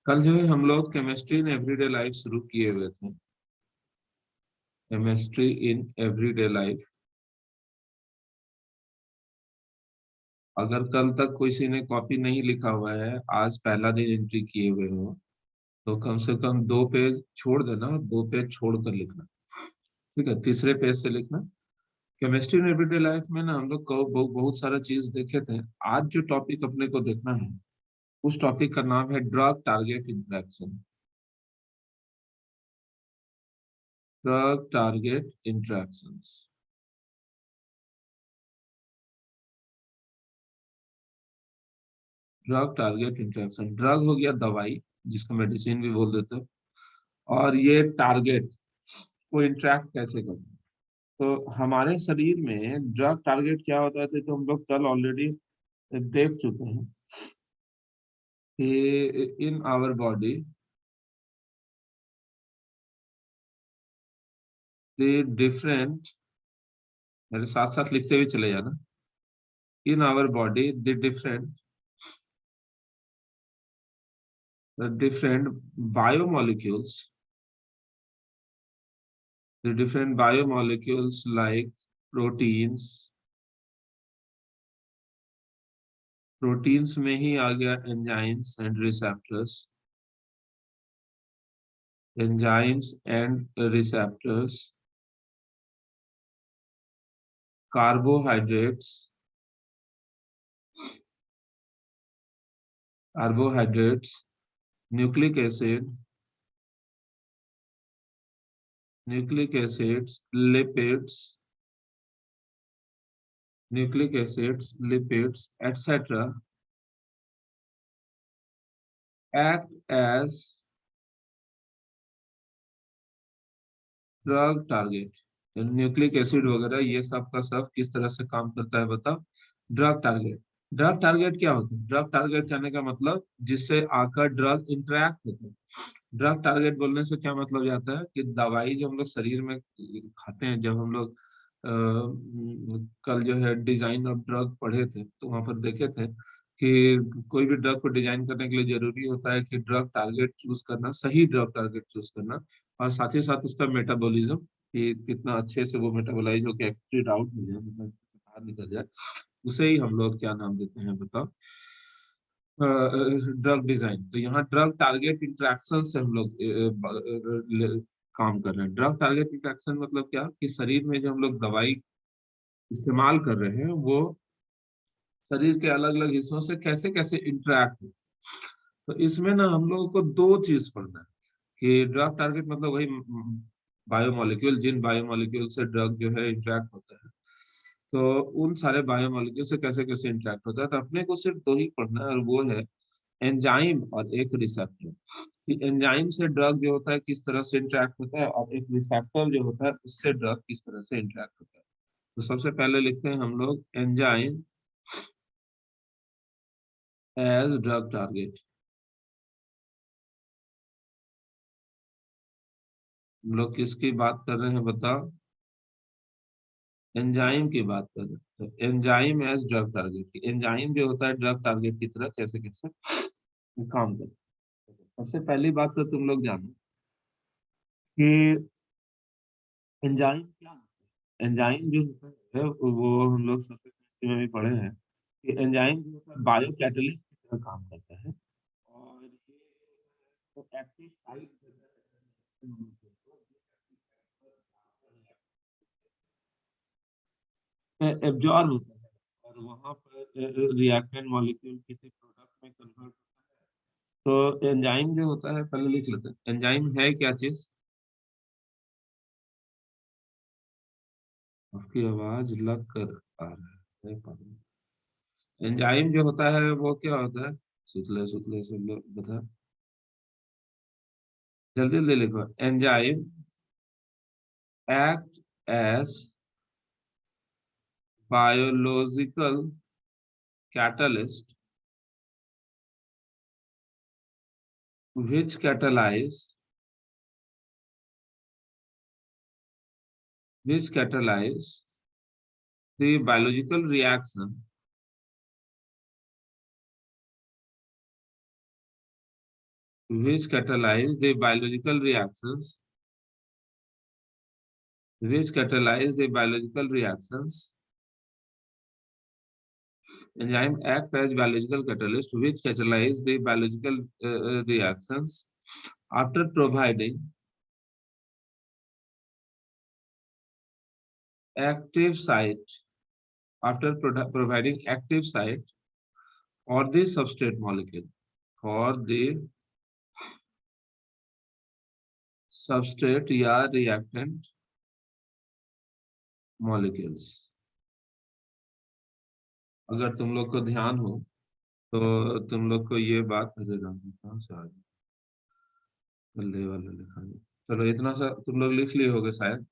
कल जो है हम लोग केमिस्ट्री इन एवरीडे लाइफ शुरू किए हुए थे। Chemistry in everyday life. अगर कल तक किसी ने कॉपी नहीं लिखा हुआ है, आज पहला दिन एंट्री किए हुए हो, तो कम से कम 2 पेज छोड़ देना, 2 पेज छोड़ कर लिखना। ठीक है, तीसरे पेज से लिखना। केमिस्ट्री इन एवरीडे लाइफ में ना हम लोग को बहुत सारा चीज देखे थे। आज जो टॉपिक अपने को देखना है, उस टॉपिक का नाम है drug target interaction. Drug target interactions. Drug target interaction, drug हो गया दवाई, जिसको मेडिसिन भी बोल देते हैं। और ये टारगेट को इंटरेक्ट कैसे करते हैं। तो हमारे शरीर में ड्रग टारगेट क्या होता है, तो हम लोग कल ऑलरेडी देख चुके हैं कि in our body the different, मेरे साथ साथ लिखते हुए चले जाना। In our body the biomolecules different biomolecules like proteins। Proteins में ही आ गया enzymes and receptors. Enzymes and receptors, carbohydrates, carbohydrates, nucleic acids, lipids, etc. act as drug target. Nucleic acid वगैरह ये सब का सब किस तरह से काम करता है बताओ। Drug target. ड्रग टारगेट क्या होता है? ड्रग टारगेट कहने का मतलब जिससे आकर ड्रग इंटरेक्ट होता है। ड्रग टारगेट बोलने से क्या मतलब जाता है कि दवाई जो हम लोग शरीर में खाते हैं, जब हम लोग कल जो है डिजाइन ऑफ ड्रग पढ़े थे, तो वहां पर देखे थे कि कोई भी ड्रग को डिजाइन करने के लिए जरूरी होता है कि ड्रग टारगेट चूज करना, सही ड्रग टारगेट चूज करना, और साथ ही साथ उसका मेटाबॉलिज्म, कि कितना अच्छे से वो मेटाबोलाइज होकर एक्टिव आउट हो जाए, मतलब बाहर निकल जाए, उसे ही हम लोग क्या नाम देते हैं बताओ? Drug design. तो यहाँ ड्रग टारगेट इंटरेक्शन से हम लोग काम कर रहे हैं। ड्रग टारगेट इंटरेक्शन मतलब क्या, कि शरीर में जो हम लोग दवाई इस्तेमाल कर रहे हैं, वो शरीर के अलग अलग हिस्सों से कैसे कैसे इंटरेक्ट हो। तो इसमें ना हम लोगों को दो चीज पढ़ना है, कि ड्रग टारगेट मतलब वही बायोमोलिक्यूल, जिन बायोमोलिक्यूल से ड्रग जो है इंटरेक्ट होता है, तो उन सारे बायोमोलिक्यूल से कैसे कैसे इंटरेक्ट होता है। तो अपने को सिर्फ दो ही पढ़ना है, और वो है एंजाइम और एक रिसेप्टर। कि एंजाइम से ड्रग जो होता है किस तरह से इंटरेक्ट होता है, और एक रिसेप्टर जो होता है उससे ड्रग किस तरह से इंटरेक्ट होता है। तो सबसे पहले लिखते हैं हम लोग एंजाइम एज ड्रग टारगेट। हम लोग किसकी बात कर रहे हैं बताओ? एंजाइम की बात कर रहे हैं। तो enzyme as drug target, enzyme जो होता है ड्रग टारगेट की तरह कैसे कैसे काम करता है। सबसे पहली बात तो तुम लोग जानो कि एंजाइम क्या होता है। एंजाइम जो होता है वो हम लोग सबसे पहले में भी पढ़े हैं कि एंजाइम जो होता है बायो कैटलिस्ट की तरह काम करता है। और ये एक्टिव साइट एब्जॉर्ब होता है, और वहां पर रिएक्टेंट मॉलिक्यूल किसी प्रोडक्ट में कन्वर्ट। तो एंजाइम जो होता है, पहले लिख लेते हैं एंजाइम है क्या चीज। आपकी आवाज लग कर आ रहा है। एंजाइम जो होता है वो क्या होता है? सुतले सुतले सब लोग बता, जल्दी जल्दी लिखो। Enzyme act as biological catalyst which catalyze which catalyze the biological reaction which catalyze the biological reactions, which catalyze the biological reactions. Enzyme act as biological catalyst which catalyze the biological reactions after providing active site, after providing active site for the substrate molecule, for the substrate या reactant molecules. अगर तुम लोग को ध्यान हो तो तुम लोग को ये बात नजर आनी, कहाँ से आ गई, बल्ले वाला लिखा है। चलो इतना सा तुम लोग लिख लिए होगे शायद,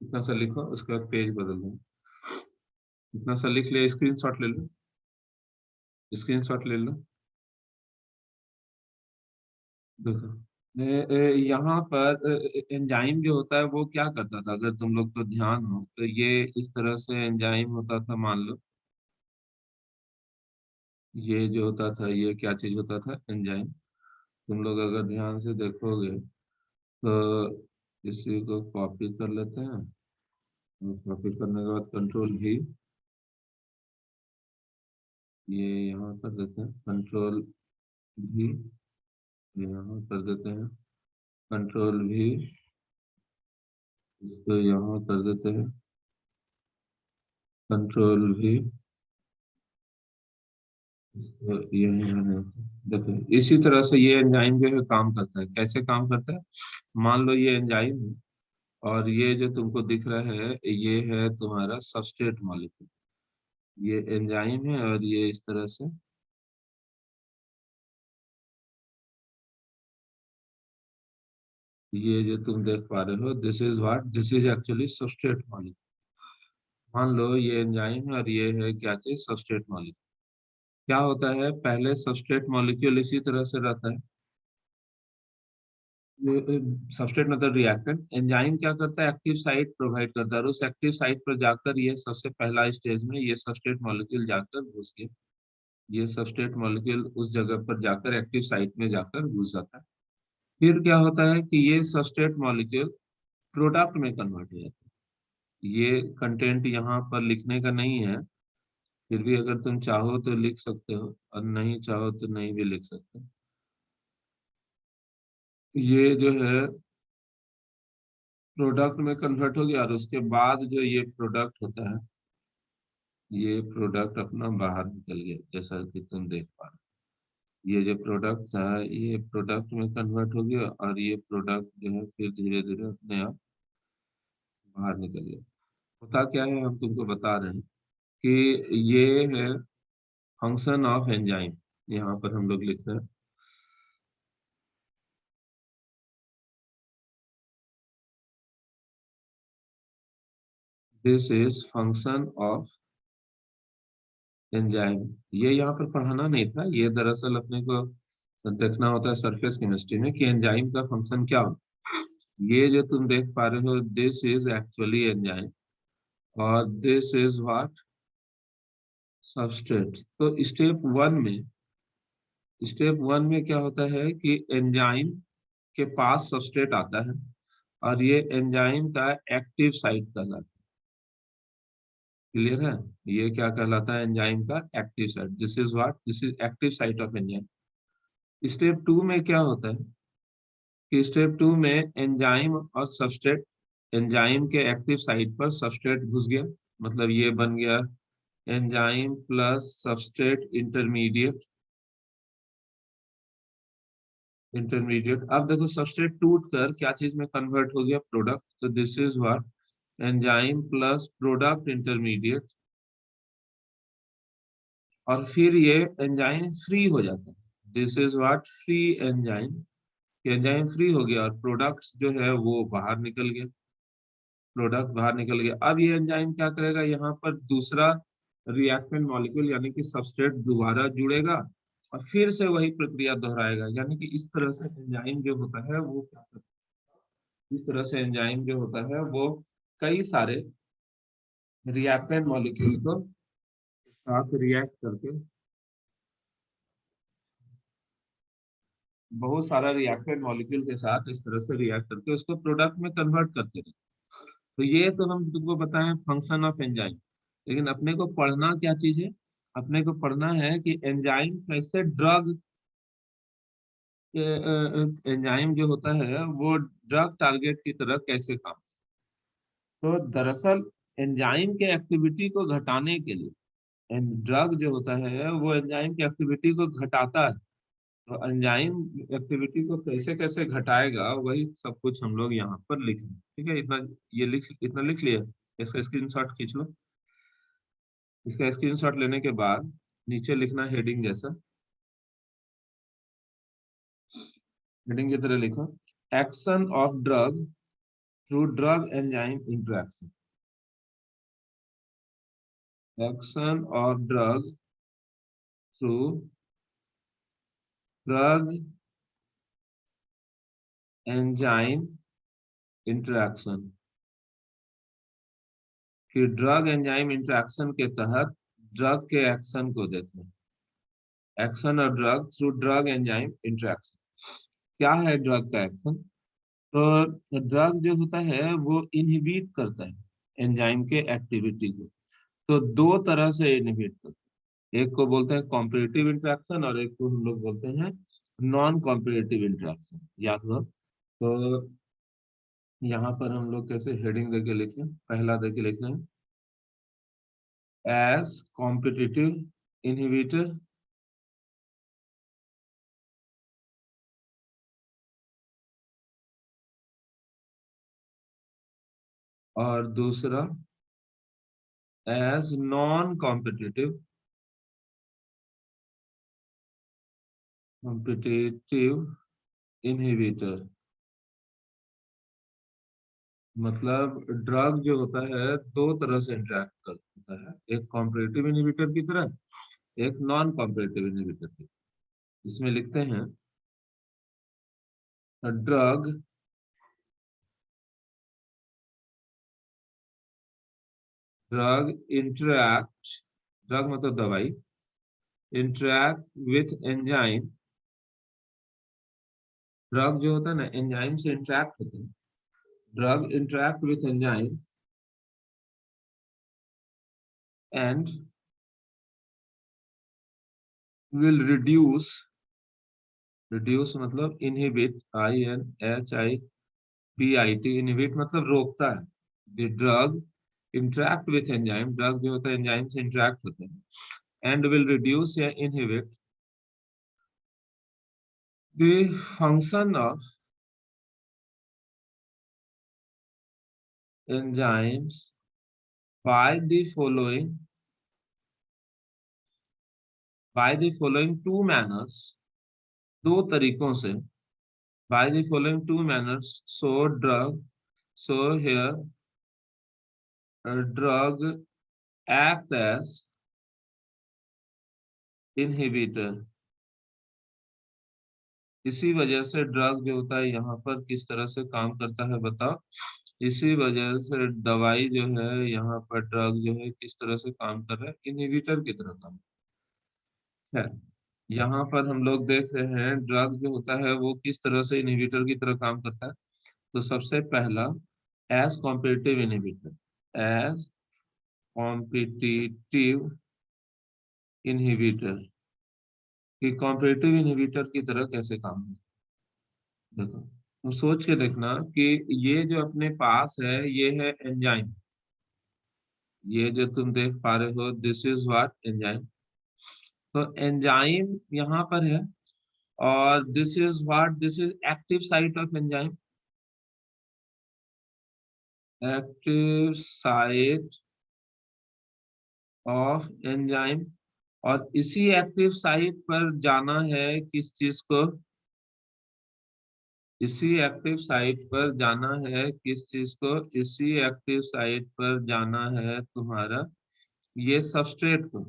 इतना सा लिखो, उसके बाद पेज बदल दो। इतना सा लिख लिया, स्क्रीनशॉट ले लो, स्क्रीनशॉट ले लो। देखो यहाँ पर एंजाइम जो होता है वो क्या करता था, अगर तुम लोग को ध्यान हो तो ये इस तरह से एंजाइम होता था। मान लो ये जो होता था ये क्या चीज होता था, एंजाइम। तुम लोग अगर ध्यान से देखोगे तो इसी को कॉपी कर लेते हैं, कॉपी करने के बाद कंट्रोल भी, ये यहाँ कर देते हैं, कंट्रोल भी यहाँ कर देते हैं, कंट्रोल भी इसको यहाँ कर देते हैं, कंट्रोल भी यही है। देखो इसी तरह से ये एंजाइम जो है काम करता है। कैसे काम करता है, मान लो ये एंजाइम है और ये जो तुमको दिख रहा है ये है तुम्हारा सबस्ट्रेट मॉलिक्यूल। ये एंजाइम है और ये इस तरह से, ये जो तुम देख पा रहे हो this is what, this is actually substrate molecule. मान लो ये एंजाइम है और ये है क्या चीज, सबस्ट्रेट मॉलिक्यूल। क्या होता है, पहले सबस्ट्रेट मॉलिक्यूल इसी तरह से रहता है, सबस्ट्रेट मतलब रिएक्टेंट। एंजाइम क्या करता है, एक्टिव साइट प्रोवाइड करता है और उस एक्टिव साइट पर जाकर ये सबसे पहला स्टेज में ये सबस्ट्रेट मॉलिक्यूल जाकर घुस गया, ये सबस्ट्रेट मॉलिक्यूल उस जगह पर जाकर एक्टिव साइट में जाकर घुस जाता है। फिर क्या होता है कि ये सबस्ट्रेट मॉलिक्यूल प्रोडक्ट में कन्वर्ट हो जाता है। ये कंटेंट यहाँ पर लिखने का नहीं है, फिर भी अगर तुम चाहो तो लिख सकते हो और नहीं चाहो तो नहीं भी लिख सकते। ये जो है प्रोडक्ट में कन्वर्ट हो गया और उसके बाद जो ये प्रोडक्ट होता है, ये प्रोडक्ट अपना बाहर निकल गया, जैसा कि तुम देख पा रहे हो। ये जो प्रोडक्ट था ये प्रोडक्ट में कन्वर्ट हो गया और ये प्रोडक्ट जो है फिर धीरे धीरे अपने आप बाहर निकल गया। होता क्या है, हम तुमको बता रहे हैं कि ये है फंक्शन ऑफ एंजाइम। यहाँ पर हम लोग लिखते हैं this is function of enzyme. ये यहाँ पर पढ़ाना नहीं था, ये दरअसल अपने को देखना होता है सरफेस केमिस्ट्री में कि एंजाइम का फंक्शन क्या होता है। ये जो तुम देख पा रहे हो दिस इज एक्चुअली एंजाइम और दिस इज व्हाट, सबस्ट्रेट। तो स्टेप वन में क्या होता है कि एंजाइम के पास सबस्ट्रेट आता है और ये एंजाइम का एक्टिव साइट कहलाता है। क्लियर है, ये क्या कहलाता है, एंजाइम का active site. This is what, this is active site of enzyme. Step two में क्या होता है कि स्टेप टू में एंजाइम और सबस्ट्रेट, एंजाइम के एक्टिव साइट पर सबस्ट्रेट घुस गया, मतलब ये बन गया एंजाइम प्लस सबस्ट्रेट इंटरमीडिएट। अब देखो सबस्ट्रेट टूट कर क्या चीज में कन्वर्ट हो गया, प्रोडक्ट। तो this is what, enzyme plus product intermediate. और फिर ये एंजाइम फ्री हो जाता है, this is what, free enzyme. Enzyme free हो गया और प्रोडक्ट्स जो है वो बाहर निकल गए, प्रोडक्ट बाहर निकल गया। अब ये एंजाइम क्या करेगा, यहाँ पर दूसरा रिएक्टेंट मॉलिक्यूल यानी कि सबस्ट्रेट दोबारा जुड़ेगा और फिर से वही प्रक्रिया दोहराएगा। यानी कि इस तरह से एंजाइम जो होता है वो क्या करता है, इस तरह से एंजाइम जो होता है वो कई सारे रिएक्टेंट मॉलिक्यूल को साथ रिएक्ट करके बहुत सारा रिएक्टेंट मॉलिक्यूल के साथ इस तरह से रिएक्ट करके उसको प्रोडक्ट में कन्वर्ट करते हैं। तो ये तो हम तुमको बताएं फंक्शन ऑफ एंजाइम, लेकिन अपने को पढ़ना क्या चीज है? अपने को पढ़ना है कि एंजाइम कैसे ड्रग, एंजाइम जो होता है वो ड्रग टारगेट की तरह कैसे काम। तो दरअसल एंजाइम के एक्टिविटी को घटाने के लिए ड्रग जो होता है वो एंजाइम की एक्टिविटी को घटाता है। तो एंजाइम एक्टिविटी को कैसे कैसे घटाएगा वही सब कुछ हम लोग यहाँ पर लिख रहे हैं। ठीक है, इतना ये इतना लिख लिया। इसका स्क्रीनशॉट खींच लो। इसका स्क्रीनशॉट लेने के बाद नीचे लिखना हेडिंग जैसा, हेडिंग की तरह लिखो, action of drug through drug enzyme interaction. Action of drug through drug enzyme interaction. कि ड्रग एंजाइम इंटरेक्शन के तहत ड्रग के एक्शन को देखना। Action of drug through drug enzyme interaction. क्या है ड्रग का एक्शन? तो ड्रग जो होता है वो इनहिबिट करता है एंजाइम के एक्टिविटी को। तो दो तरह से इनहिबिट करता है, एक को बोलते हैं कॉम्पिटिटिव इंटरेक्शन और एक को हम लोग बोलते हैं नॉन कॉम्पिटिटिव इंटरेक्शन। याद रहो। तो यहाँ पर हम लोग कैसे हेडिंग देके लिखें, पहला देके लिखना है एज कॉम्पिटिटिव इनहिबिटर, और दूसरा as non competitive competitive inhibitor. मतलब ड्रग जो होता है दो तरह से इंटरेक्ट करता है, एक कॉम्पिटिटिव इनहिबिटर की तरह, एक नॉन कॉम्पिटिटिव इनहिबिटर की। इसमें लिखते हैं ड्रग ड्रग इंटरैक्ट, ड्रग मतलब दवाई, इंटरैक्ट विथ एंजाइम। ड्रग जो होता है ना एंजाइम से इंटरैक्ट होते हैं। Drug interact with enzyme and will reduce, reduce मतलब इनहिबिट, INHIBIT, इनहिबिट मतलब रोकता है। The drug interact with enzyme, drug जो होता है एंजाइम से इंटरैक्ट होते हैं, एंड विल रिड्यूस या inhibit the function of enzymes by the following, by the following two manners, दो तरीकों से, by the following two manners. So drug, so here drug act as inhibitor. इसी वजह से ड्रग जो होता है यहाँ पर किस तरह से काम करता है बताओ। इसी वजह से दवाई जो है यहाँ पर ड्रग जो है किस तरह से काम कर रहा है, इनहिबिटर की तरह काम है। यहाँ पर हम लोग देख रहे हैं ड्रग जो होता है वो किस तरह से इनहिबिटर की तरह काम करता है। तो सबसे पहला as competitive inhibitor, as competitive inhibitor, कि कॉम्पिटिटिव इनहिबिटर की तरह कैसे काम है। देखो तुम सोच के देखना कि ये जो अपने पास है ये है एंजाइम, ये जो तुम देख पा रहे हो दिस इज व्हाट एंजाइम। तो एंजाइम यहाँ पर है और this is what, this is active site of enzyme, active site of enzyme. और इसी एक्टिव साइट पर जाना है किस चीज को, इसी एक्टिव साइट पर जाना है किस चीज को, इसी एक्टिव साइट पर जाना है तुम्हारा ये सबस्ट्रेट को।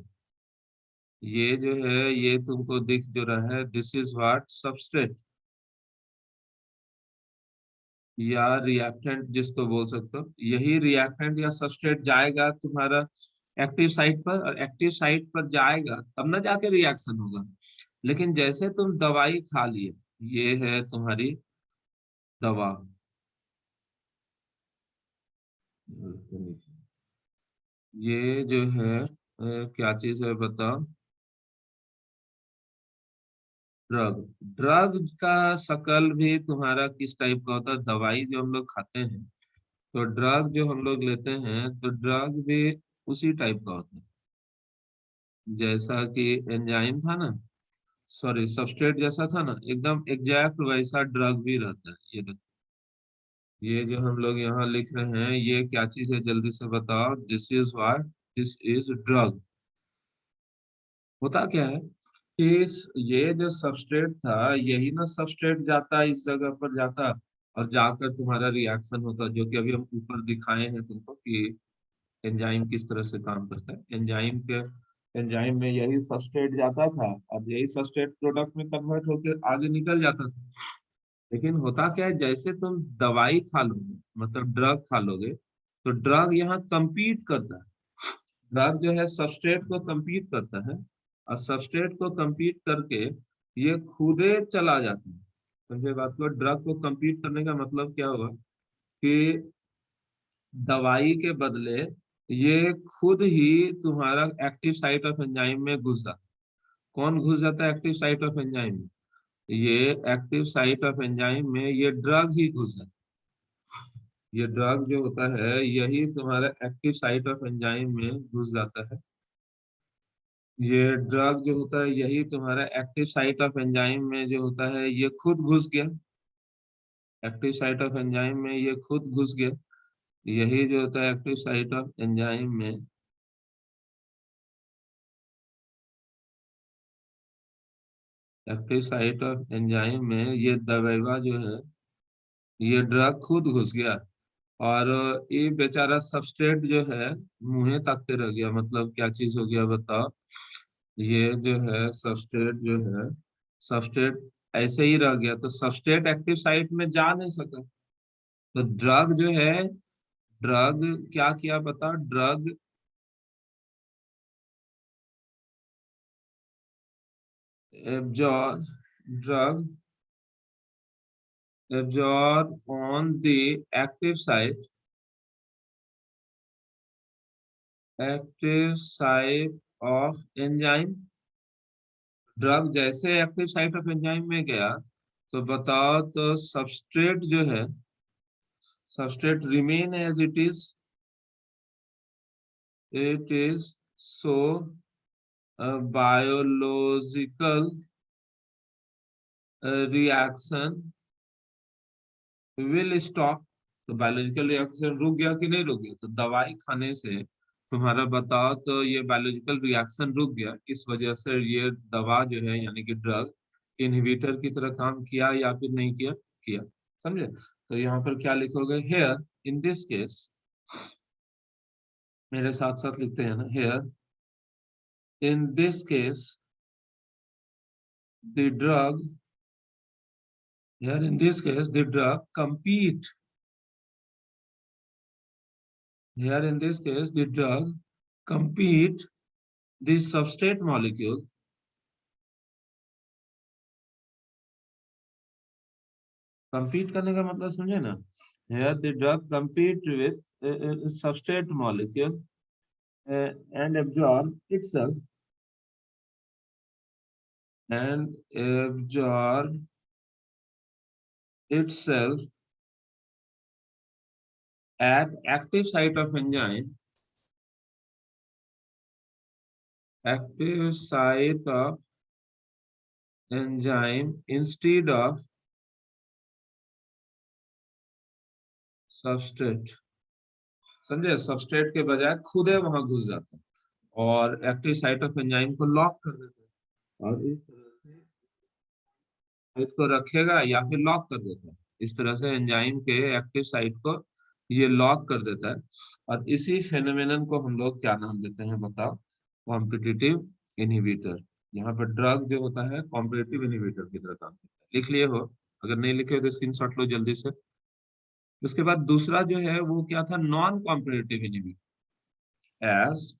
ये जो है ये तुमको दिख जो रहा है दिस इज व्हाट सबस्ट्रेट, या रिएक्टेंट जिसको बोल सकते हो। यही रिएक्टेंट या सबस्ट्रेट जाएगा तुम्हारा एक्टिव साइट पर, और एक्टिव साइट पर जाएगा तब ना जाके रिएक्शन होगा। लेकिन जैसे तुम दवाई खा लिए, ये है तुम्हारी दवा। ये जो है क्या चीज है बताओ। ड्रग। ड्रग का शकल भी तुम्हारा किस टाइप का होता है? दवाई जो हम लोग खाते हैं, तो ड्रग जो हम लोग लेते हैं तो ड्रग भी उसी टाइप का होता है। जैसा कि एंजाइम था ना, सॉरी सबस्ट्रेट जैसा था ना, एकदम एग्जैक्ट वैसा ड्रग भी रहता है। ये देखो, ये जो हम लोग यहाँ लिख रहे हैं ये क्या चीज है, जल्दी से बताओ। This is what, this is drug. होता क्या है, इस ये जो सबस्ट्रेट था, यही ना सबस्ट्रेट जाता इस जगह पर जाता, और जाकर तुम्हारा रिएक्शन होता, जो कि अभी हम ऊपर दिखाए हैं तुमको कि एंजाइम किस तरह से काम करता है। एंजाइम में यही सबस्ट्रेट जाता था, और यही सबस्ट्रेट प्रोडक्ट में कन्वर्ट होकर आगे निकल जाता था। लेकिन होता क्या है, जैसे तुम दवाई खा लोगे, मतलब ड्रग खा लोगे, तो ड्रग यहाँ compete करता है। ड्रग जो है सबस्ट्रेट को compete करता है, और सबस्ट्रेट को compete करके ये खुदे चला जाता है। समझे बात को? ड्रग को compete करने का मतलब क्या हुआ कि दवाई के बदले ये खुद ही तुम्हारा एक्टिव साइट ऑफ एंजाइम में घुस जाता। कौन घुस जाता है एक्टिव साइट ऑफ एंजाइम में? ये एक्टिव साइट ऑफ एंजाइम में ये ड्रग ही घुस जाता है। ये ड्रग जो होता है यही तुम्हारा एक्टिव साइट ऑफ एंजाइम में घुस जाता है। ये ड्रग जो होता है यही तुम्हारा एक्टिव साइट ऑफ एंजाइम में जो होता है ये खुद घुस गया। एक्टिव साइट ऑफ एंजाइम में ये खुद घुस गया। यही जो होता है एक्टिव साइट ऑफ एंजाइम में, एक्टिव साइट ऑफ एंजाइम में ये दवाइवा जो है, ये ड्रग खुद घुस गया। और ये बेचारा सबस्ट्रेट जो है मुंहे ताकते रह गया। मतलब क्या चीज हो गया बताओ। ये जो है सबस्ट्रेट जो है, सबस्ट्रेट ऐसे ही रह गया, तो सबस्ट्रेट एक्टिव साइट में जा नहीं सका। तो ड्रग जो है, ड्रग क्या किया बताओ। Drug absorb, drug absorb on the active site, active site of enzyme. Drug जैसे एक्टिव साइट ऑफ एंजाइम में गया, तो बताओ तो सबस्ट्रेट जो है, substrate remain as it is. It is so biological reaction will stop. तो बायोलॉजिकल रिएक्शन रुक गया कि नहीं रुक गया? तो दवाई खाने से तुम्हारा बताओ तो ये बायोलॉजिकल रिएक्शन रुक गया। इस वजह से ये दवा जो है यानी कि ड्रग इनहिबिटर की तरह काम किया या फिर नहीं किया? किया। समझे? तो यहाँ पर क्या लिखोगे, हेयर इन दिस केस, मेरे साथ साथ लिखते हैं ना, here in this case the drug, here in this case the drug compete, here in this case the drug compete the substrate molecule, compete करने का मतलब समझे ना। here the drug compete with substrate molecule and absorb itself, and absorb itself at active site of enzyme, active site of enzyme instead of substrate। समझे? Substrate के बजाय खुद वहां घुस जाता है और एक्टिव साइट ऑफ एंजाइम को लॉक कर देता है, और इस तरह से इसको रखेगा या फिर लॉक कर देता है। इस तरह से एंजाइम के एक्टिव साइट को ये लॉक कर देता है। और इसी फेनोमेनन को हम लोग क्या नाम देते हैं बताओ? Competitive inhibitor. यहाँ पर ड्रग जो होता है कॉम्पिटिटिव इनहिबिटर की तरह काम करता है। लिख लिए हो? अगर नहीं लिखे हो तो स्क्रीनशॉट लो जल्दी से। उसके बाद दूसरा जो है वो क्या था, नॉन कॉम्पिटिटिव इनहिबिटर। एज,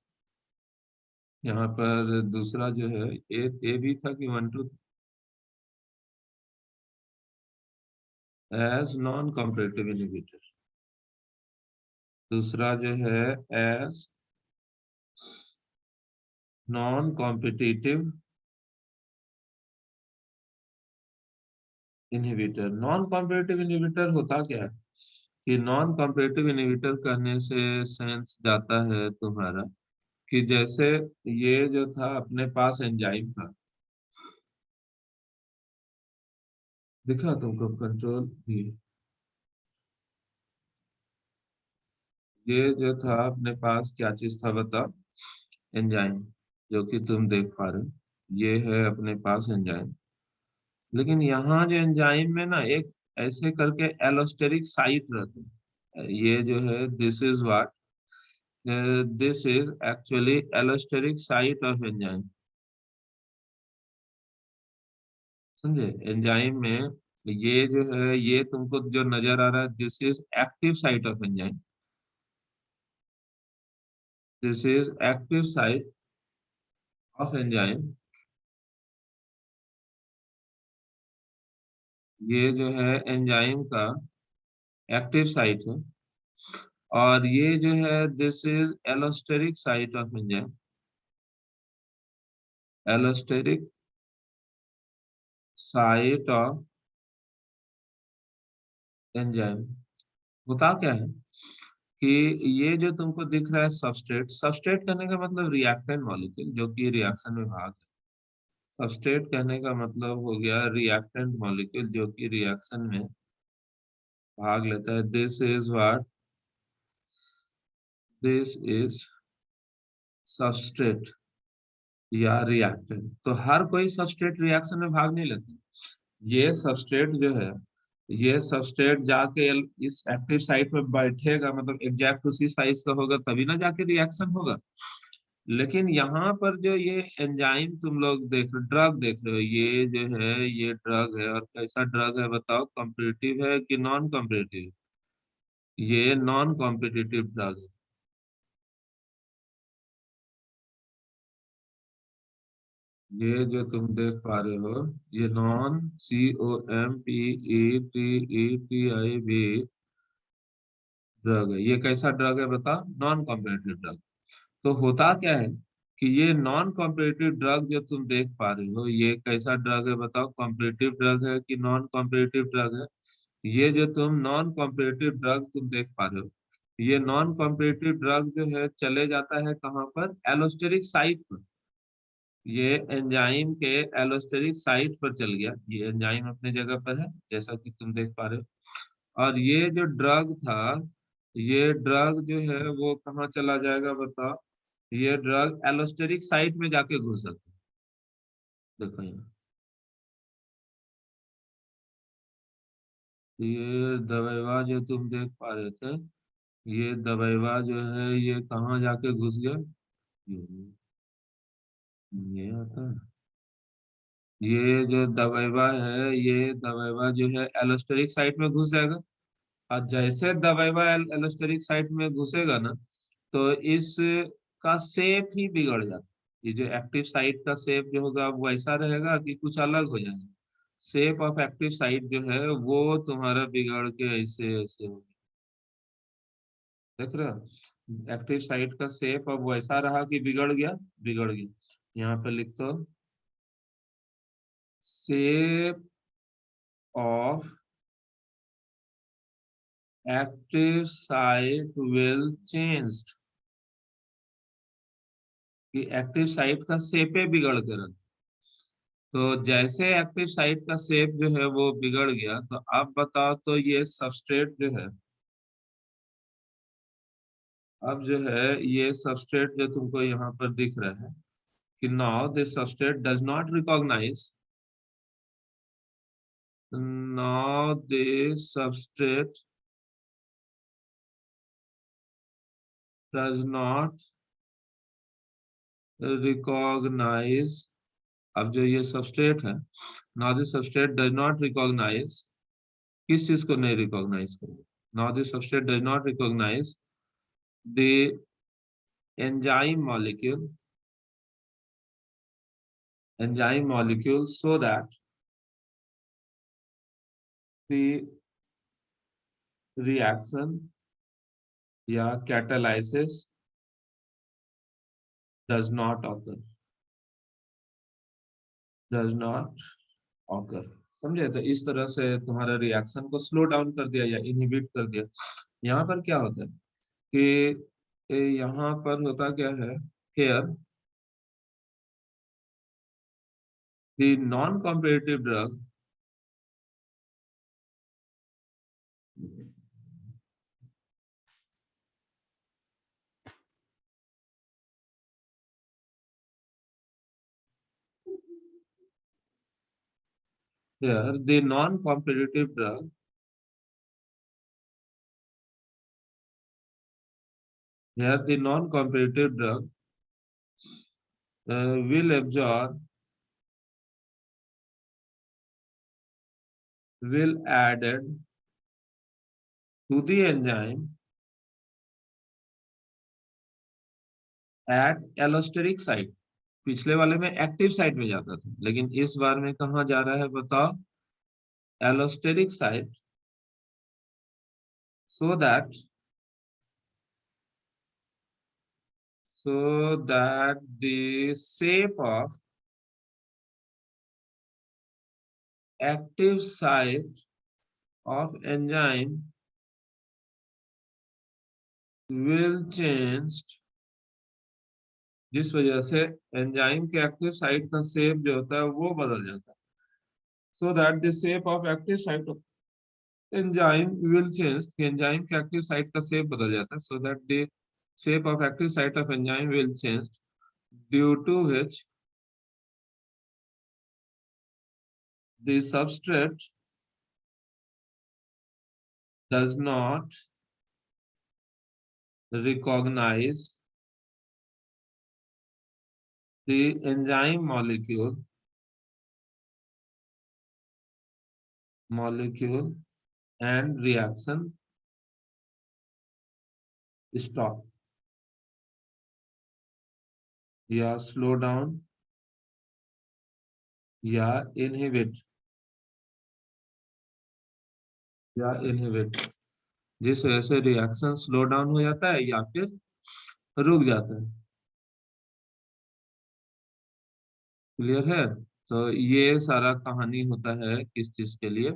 यहाँ पर दूसरा जो है ए भी था कि one two, as non competitive inhibitor. दूसरा जो है as non competitive inhibitor. Non competitive inhibitor होता क्या है कि नॉन कॉम्पिटिटिव इनहिबिटर करने से सेंस जाता है तुम्हारा कि जैसे ये जो था अपने पास एंजाइम था, दिखा तुमको कंट्रोल भी, ये जो था अपने पास क्या चीज था बताओ, एंजाइम, जो कि तुम देख पा रहे हो, ये है अपने पास एंजाइम। लेकिन यहाँ जो एंजाइम में ना एक ऐसे करके एलोस्टेरिक साइट रहती है, ये जो है this is what, this is actually allosteric site of enzyme. समझे, एंजाइम में ये जो है, ये तुमको जो नजर आ रहा है, this is active site of enzyme, this is active site of enzyme. ये जो है एंजाइम का एक्टिव साइट है, और ये जो है this is allosteric site of enzyme, allosteric site of enzyme. होता क्या है कि ये जो तुमको दिख रहा है सबस्ट्रेट, सबस्ट्रेट करने का मतलब रिएक्टेंट मॉलिक्यूल जो कि रिएक्शन में भाग है। सबस्ट्रेट कहने का मतलब हो गया रिएक्टेंट मॉलिक्यूल जो कि रिएक्शन में भाग लेता है। This is what, this is substrate या रिएक्टेंट। तो हर कोई सबस्ट्रेट रिएक्शन में भाग नहीं लेता। ये सबस्ट्रेट जो है, ये सबस्ट्रेट जाके इस एक्टिव साइट में बैठेगा, मतलब एग्जैक्ट उसी साइज का होगा तभी ना जाके रिएक्शन होगा। लेकिन यहाँ पर जो ये एंजाइम तुम लोग देख रहे हो, ड्रग देख रहे हो, ये जो है ये ड्रग है, और कैसा ड्रग है बताओ, कॉम्पिटिटिव है कि नॉन कॉम्पिटिटिव? ये नॉन कॉम्पिटिटिव ड्रग है। ये जो तुम देख पा रहे हो, ये नॉन, COMPETITIV ड्रग है। ये कैसा ड्रग है बताओ, नॉन कॉम्पिटिटिव ड्रग। तो होता क्या है कि ये नॉन कॉम्पिटिटिव ड्रग जो तुम देख पा रहे हो, ये कैसा ड्रग है बताओ, कॉम्पिटिटिव ड्रग है कि नॉन कॉम्पिटिटिव ड्रग है? ये जो तुम नॉन कॉम्पिटिटिव ड्रग तुम देख पा रहे हो, ये नॉन कॉम्पिटिटिव ड्रग जो है चले जाता है कहाँ पर, एलोस्टेरिक साइट पर। ये एंजाइम के एलोस्टेरिक साइट पर चल गया, ये एंजाइम अपने जगह पर है जैसा कि तुम देख पा रहे हो। और ये जो ड्रग था, ये ड्रग जो है वो कहाँ चला जाएगा बताओ, ये ड्रग एलोस्टेरिक साइट में जाके घुस सकता है। देखो यहाँ, ये दवाइवा जो तुम देख पा रहे थे, ये दवाइवा जो है ये कहाँ जाके घुस गया, ये आता है, ये जो दवाइवा है, ये दवाइवा जो है एलोस्टेरिक साइट में घुस जाएगा। और जैसे दवाइवा एलोस्टेरिक साइट में घुसेगा ना, तो इस का शेप ही बिगड़ जाता है। ये जो एक्टिव साइट का शेप जो होगा वो ऐसा रहेगा कि कुछ अलग हो जाएगा। शेप ऑफ एक्टिव साइट जो है वो तुम्हारा बिगड़ के ऐसे ऐसे हो, देख रहे हो, एक्टिव साइट का शेप अब वैसा रहा कि बिगड़ गया, बिगड़ गया। यहाँ पे लिख दो, shape of active site will changed, कि एक्टिव साइट का शेप बिगड़ के रहा। तो जैसे एक्टिव साइट का शेप जो है वो बिगड़ गया, तो अब बताओ तो ये सबस्ट्रेट जो है, अब जो है ये सबस्ट्रेट जो तुमको यहाँ पर दिख रहा है कि now this substrate does not recognise, now this substrate does not recognise. अब जो ये सबस्ट्रेट है, now this substrate does not recognise, किस चीज को नहीं रिकॉग्नाइज करेगा, now this substrate does not recognise the enzyme molecule, enzyme molecule so that the reaction या catalysis does not occur, does not occur. समझे? तो इस तरह से तुम्हारा रिएक्शन को स्लो डाउन कर दिया या इनहिबिट कर दिया। यहाँ पर क्या होता है कि यहाँ पर होता क्या है, here the non competitive drug, here the non-competitive drug, here the non-competitive drug will absorb, will added to the enzyme at allosteric site। पिछले वाले में एक्टिव साइट में जाता था, लेकिन इस बार में कहाँ जा रहा है बताओ, allosteric site, so that the shape of active site of enzyme will change, जिस वजह से एंजाइम के एक्टिव साइट का शेप जो होता है वो बदल जाता है। So that the shape of active site of enzyme will change, enzyme के एक्टिव साइट का शेप बदल जाता है। So that the shape of active site of enzyme will change, due to which the substrate does not recognize the enzyme molecule and reaction stop या slow down या inhibit जिस वजह से reaction slow down हो जाता है या फिर रुक जाता है। क्लियर है? तो ये सारा कहानी होता है किस चीज के लिए,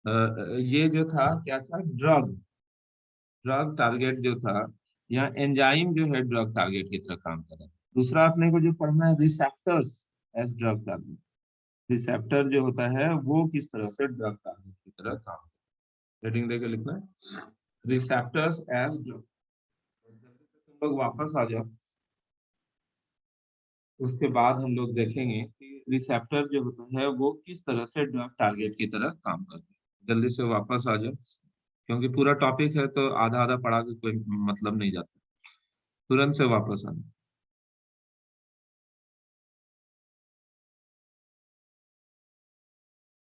ये जो था क्या था, ड्रग, ड्रग टारगेट जो था, यहाँ एंजाइम जो है ड्रग टारगेट की तरह काम कर रहा है। दूसरा अपने को जो पढ़ना है, receptors as drug target, receptor जो होता है वो किस तरह से ड्रग टारगेट की तरह काम, हेडिंग देके लिखना है, रिसेप्टर्स एज ड्रग। तुम लोग वापस आ जाओ, उसके बाद हम लोग देखेंगे कि रिसेप्टर जो होता है वो किस तरह से ड्रग टारगेट की तरह काम करते हैं। जल्दी से वापस आ जाओ, क्योंकि पूरा टॉपिक है तो आधा आधा पढ़ा के कोई मतलब नहीं जाता। तुरंत से वापस आना।